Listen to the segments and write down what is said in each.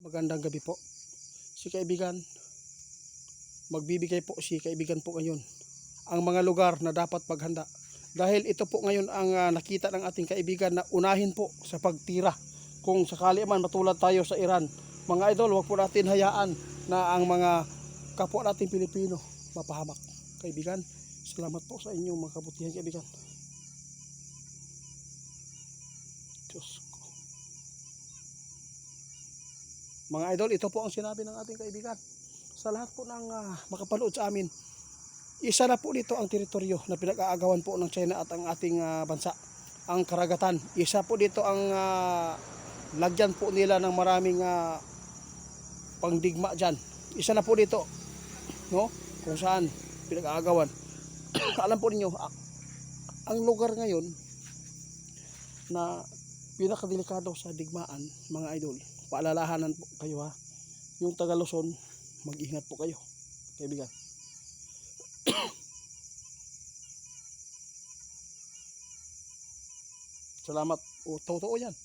Magandang gabi po. Si kaibigan, magbibigay po si kaibigan po ngayon ang mga lugar na dapat paghanda. Dahil ito po ngayon ang nakita ng ating kaibigan na unahin po sa pagtira. Kung sakali man matulad tayo sa Iran, mga idol, wag po natin hayaan na ang mga kapwa nating Pilipino mapahamak. Kaibigan, salamat po sa inyong mga kabutihan, kaibigan. Diyos ko. Mga idol, ito po ang sinabi ng ating kaibigan. Sa lahat po ng makapanood sa amin, isa na po dito ang teritoryo na pinag-aagawan po ng China at ang ating bansa. Ang karagatan, isa po dito ang lagyan po nila ng maraming pangdigma dyan. Isa na po dito, no? Kung saan pinag-aagawan. Alam po ninyo, ang lugar ngayon na pinakadelikado sa digmaan, mga idol, paalalahanan po kayo ha. Yung taga Luzon, mag-ingat po kayo, kaibigan. Salamat. O, totoo yan.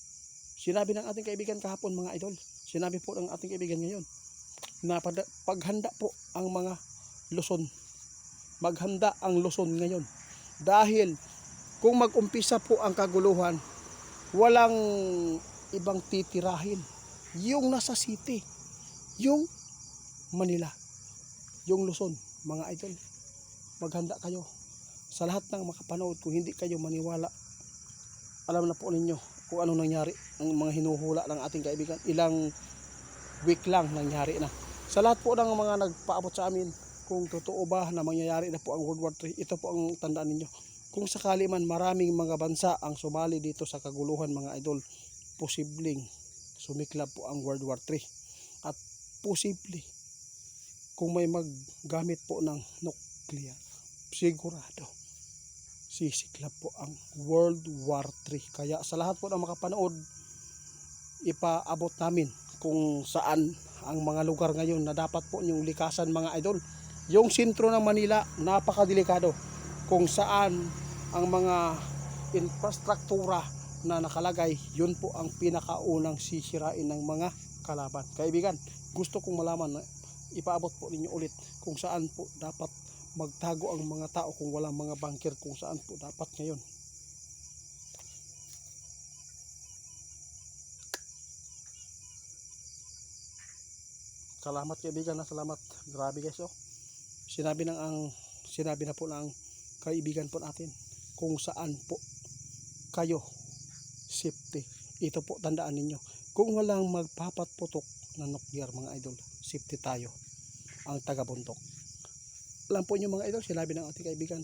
Sinabi ng ating kaibigan kahapon, mga idol. Sinabi po ng ating kaibigan ngayon na paghanda po ang mga Luzon. Maghanda ang Luzon ngayon. Dahil kung mag-umpisa po ang kaguluhan, walang ibang titirahin. Yung nasa city, yung Manila, yung Luzon, mga idol. Maghanda kayo. Sa lahat ng makapanood, kung hindi kayo maniwala, alam na po ninyo kung anong nangyari, ang mga hinuhula ng ating kaibigan. Ilang week lang nangyari na. Sa lahat po ng mga nagpaabot sa amin, kung totoo ba na mangyayari na po ang World War III, ito po ang tandaan ninyo. Kung sakali man maraming mga bansa ang sumali dito sa kaguluhan, mga idol, posibleng sumiklab po ang World War III. At posible, kung may maggamit po ng nuclear, sigurado sisiklab po ang World War III. Kaya sa lahat po ng makapanood, ipaabot namin kung saan ang mga lugar ngayon na dapat po niyong likasan, mga idol. Yung sentro ng Manila, napakadelikado. Kung saan ang mga infrastruktura na nakalagay, yun po ang pinakaunang sisirain ng mga kalaban. Kaibigan, gusto kong malaman na ipaabot po ninyo ulit kung saan po dapat magtago ang mga tao kung walang mga bunker, kung saan po dapat ngayon. Salamat kaibigan, na salamat. Grabe guys, oh. Sinabi na po ng kaibigan po natin kung saan po kayo safety. Ito po tandaan ninyo. Kung walang magpapatputok na nuclear, mga idol, safety tayo, ang taga-bundok. Alam po nyo, mga idol, sinabi ng ating kaibigan,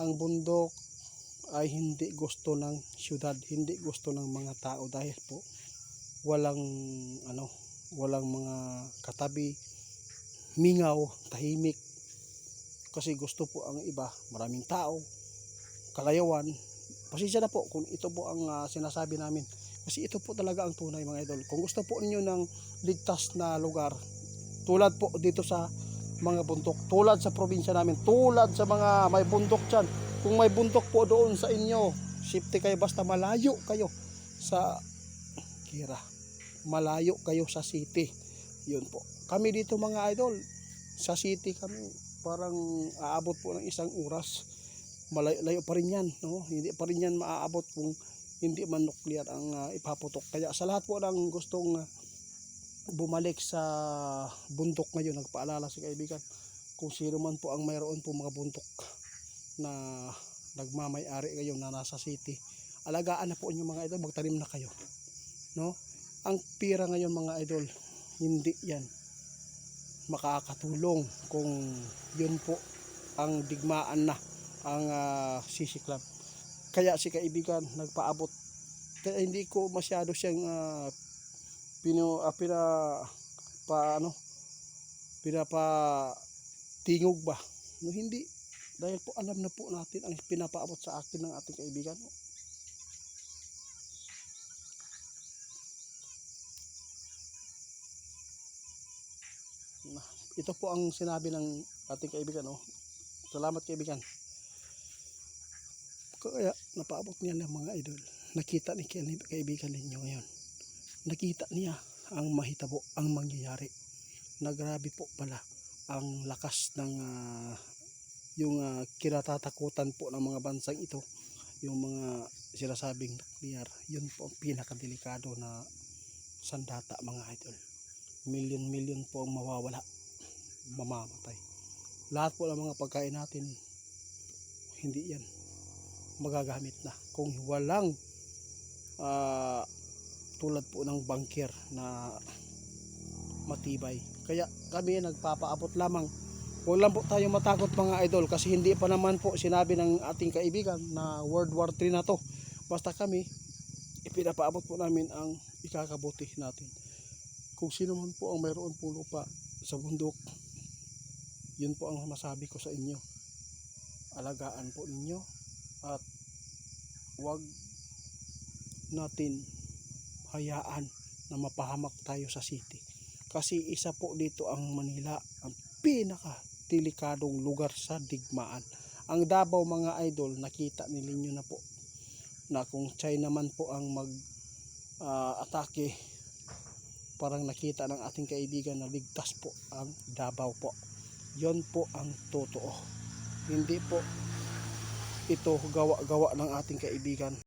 ang bundok ay hindi gusto ng syudad, hindi gusto ng mga tao dahil po walang walang mga katabi, mingaw, tahimik. Kasi gusto po ang iba, maraming tao, kalayawan. Pasensya na po kung ito po ang sinasabi namin. Kasi ito po talaga ang tunay, mga idol. Kung gusto po ninyo ng ligtas na lugar, tulad po dito sa mga bundok, tulad sa probinsya namin, tulad sa mga may bundok dyan. Kung may bundok po doon sa inyo, safety kayo, basta malayo kayo sa kira, malayo kayo sa city. Yun po. Kami dito, mga idol, sa city kami, parang aabot po ng 1 oras. Malayo pa rin yan, no? Hindi pa rin yan maaabot kung hindi man nuclear ang ipaputok. Kaya sa lahat po ng gustong bumalik sa bundok ngayon, nagpaalala si kaibigan, kung sino man po ang mayroon po mga bundok na nagmamay-ari ngayon na nasa city, alagaan na po inyo, mga idol, magtanim na kayo, no? Ang pira ngayon, mga idol, hindi yan makakatulong kung yun po ang digmaan na ang sisiklab. Kaya si kaibigan nagpaabot, kaya hindi ko masyado siyang pinapatingog ba, no? Hindi, dahil po alam na po natin ang pinapaabot sa akin ng ating kaibigan. Ito po ang sinabi ng ating kaibigan, oh. Salamat kaibigan. Kaya napaabot niya ng mga idol. Nakita ni kaibigan ninyo ngayon. Nakita niya ang mahitabo, ang mangyayari. Na grabe po pala ang lakas ng kinatatakutan po ng mga bansang ito, yung mga sinasabing nuclear. Yun po ang pinakadelikado na sandata mga idol. Milyon po ang mawawala, mamamatay. Lahat po ng mga pagkain natin, hindi yan magagamit na kung walang tulad po ng bunker na matibay. Kaya kami nagpapaabot lamang, huwag lang po tayo matakot mga idol, kasi hindi pa naman po sinabi ng ating kaibigan na World War 3 na to. Basta kami ipinapaabot po namin ang ikakabuti natin. Kung sino man po ang mayroon po lupa sa bundok, yun po ang masabi ko sa inyo, alagaan po ninyo at wag natin hayaan na mapahamak tayo sa city, kasi isa po dito ang Manila, ang pinaka delikadong lugar sa digmaan. Ang Davao mga idol, nakita ninyo na po na kung China man po ang atake, parang nakita ng ating kaibigan na ligtas po ang Davao po. Yon po ang totoo, hindi po ito gawa-gawa ng ating kaibigan.